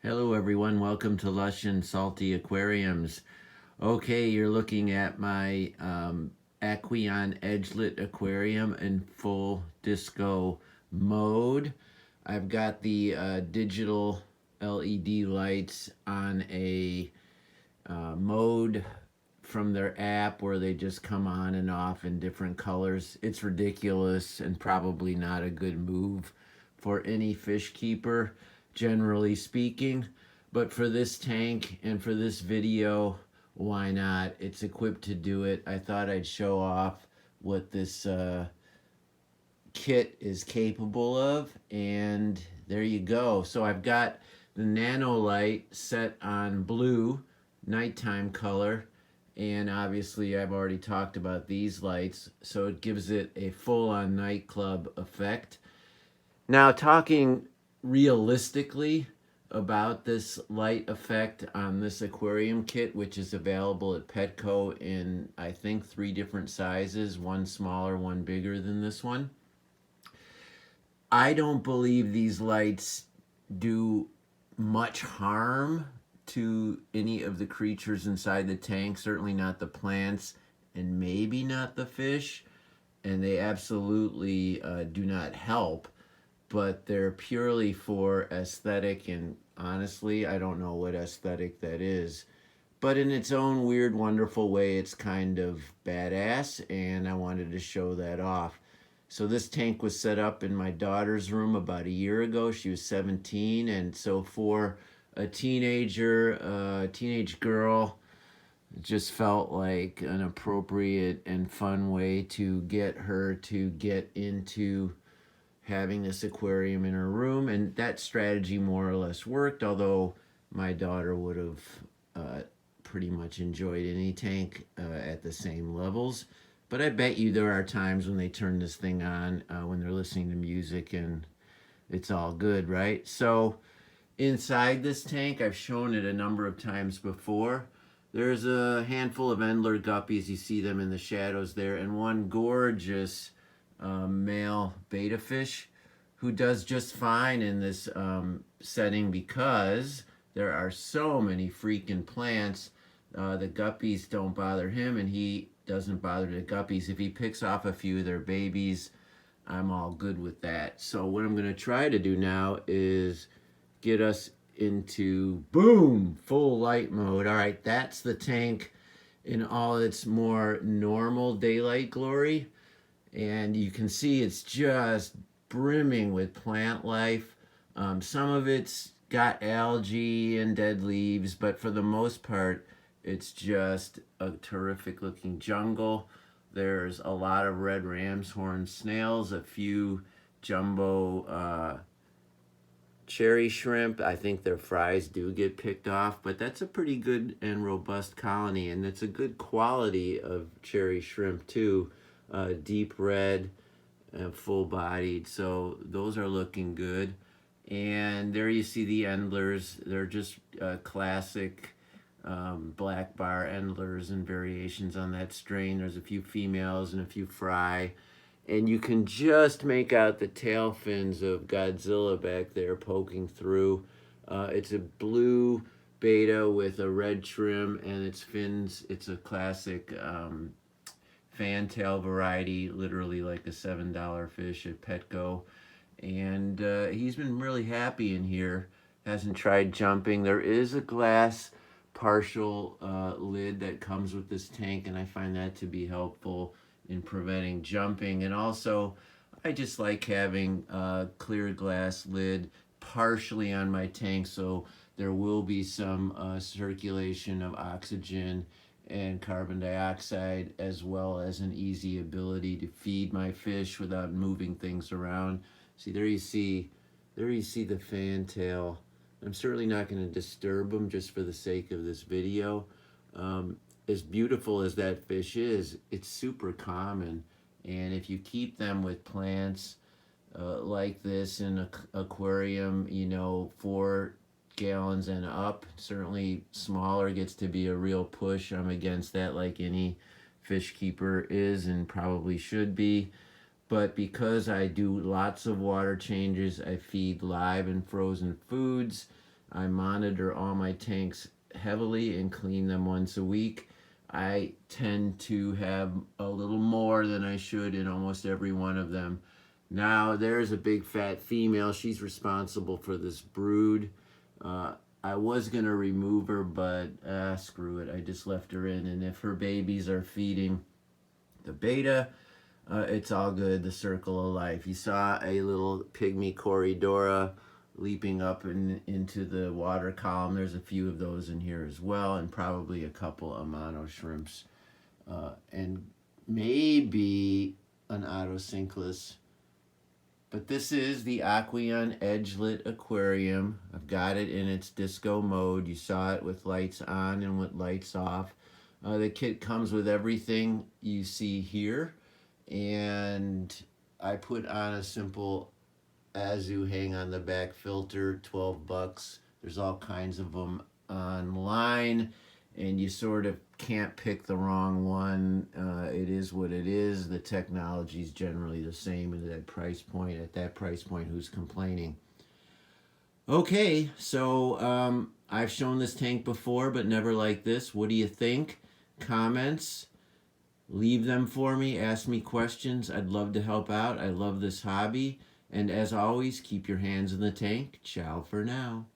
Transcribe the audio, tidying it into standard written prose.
Hello everyone, welcome to Lush and Salty Aquariums. Okay, you're looking at my Aqueon Edgelit Aquarium in full disco mode. I've got the digital LED lights on a mode from their app where they just come on and off in different colors. It's ridiculous and probably not a good move for any fish keeper, generally speaking. But for this tank and for this video, why not? It's equipped to do it. I thought I'd show off what this kit is capable of, and there you go. So I've got the nano light set on blue, nighttime color, and obviously I've already talked about these lights, so it gives it a full-on nightclub effect. Now, talking realistically about this light effect on this aquarium kit, which is available at Petco in I think 3 different sizes, one smaller, one bigger than this one. I don't believe these lights do much harm to any of the creatures inside the tank, certainly not the plants and maybe not the fish, and they absolutely do not help, but they're purely for aesthetic, and honestly, I don't know what aesthetic that is. But in its own weird, wonderful way, it's kind of badass, and I wanted to show that off. So this tank was set up in my daughter's room about a year ago. She was 17, and so for a teenage girl, it just felt like an appropriate and fun way to get her to get into having this aquarium in her room, and that strategy more or less worked, although my daughter would have pretty much enjoyed any tank at the same levels. But I bet you there are times when they turn this thing on when they're listening to music and it's all good, right? So inside this tank, I've shown it a number of times before. There's a handful of Endler guppies. You see them in the shadows there, and one gorgeous male betta fish who does just fine in this setting because there are so many freaking plants. The guppies don't bother him, and he doesn't bother the guppies. If he picks off a few of their babies, I'm all good with that. So what I'm going to try to do now is get us into, boom, full light mode. All right, that's the tank in all its more normal daylight glory. And you can see it's just brimming with plant life. Some of it's got algae and dead leaves, but for the most part, it's just a terrific looking jungle. There's a lot of red ram's horn snails, a few jumbo cherry shrimp. I think their fries do get picked off, but that's a pretty good and robust colony, and it's a good quality of cherry shrimp too. Deep red, full-bodied, so those are looking good. And there you see the endlers. They're just classic black bar endlers and variations on that strain. There's a few females and a few fry, and you can just make out the tail fins of Godzilla back there poking through. It's a blue betta with a red trim, and its fins, it's a classic fantail variety, literally like a $7 fish at Petco. And he's been really happy in here. Hasn't tried jumping. There is a glass partial lid that comes with this tank, and I find that to be helpful in preventing jumping. And also, I just like having a clear glass lid partially on my tank, so there will be some circulation of oxygen and carbon dioxide, as well as an easy ability to feed my fish without moving things around. See, there you see the fantail. I'm certainly not going to disturb them just for the sake of this video. As beautiful as that fish is, it's super common, and if you keep them with plants like this in an aquarium, you know, 4 gallons and up, certainly smaller gets to be a real push. I'm against that, like any fish keeper is and probably should be. But because I do lots of water changes, I feed live and frozen foods, I monitor all my tanks heavily and clean them once a week. I tend to have a little more than I should in almost every one of them. Now, there's a big fat female. She's responsible for this brood. I was going to remove her, but screw it. I just left her in. And if her babies are feeding the beta, it's all good. The circle of life. You saw a little pygmy Corydora leaping up into the water column. There's a few of those in here as well, and probably a couple of mono shrimps. And maybe an Otocinclus. But this is the Aqueon Edgelit Aquarium. I've got it in its disco mode. You saw it with lights on and with lights off. The kit comes with everything you see here. And I put on a simple Azu hang on the back filter, 12 bucks. There's all kinds of them online, and you sort of can't pick the wrong one. It is what it is. The technology is generally the same at that price point. At that price point, who's complaining? Okay, so I've shown this tank before, but never like this. What do you think? Comments, leave them for me. Ask me questions. I'd love to help out. I love this hobby. And as always, keep your hands in the tank. Ciao for now.